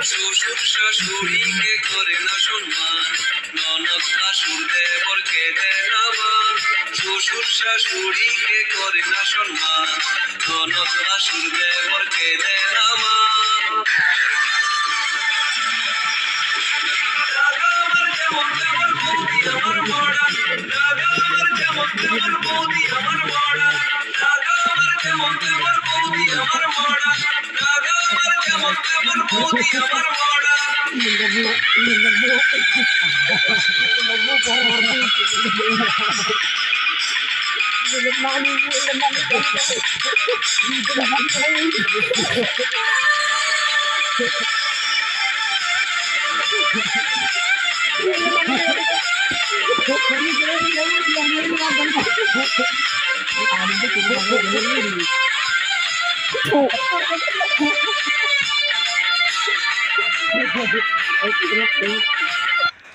শ্বশুর শাশুড়িকে করে না সম্মান, ননদ শাশুর দেবরকে দেয় না মান। শ্বশুর শাশুড়িকে করে না সম্মান, ননদ শাশুর দেবরকে দেয় না মান। যেমন তেমন বৌদি আমার মরা, আমার যেমন তেমন বৌদি আমার মরা, আমার যেমন তেমন বৌদি আমার মরা, আমার যেমন তেমন বৌদি আমার মরা।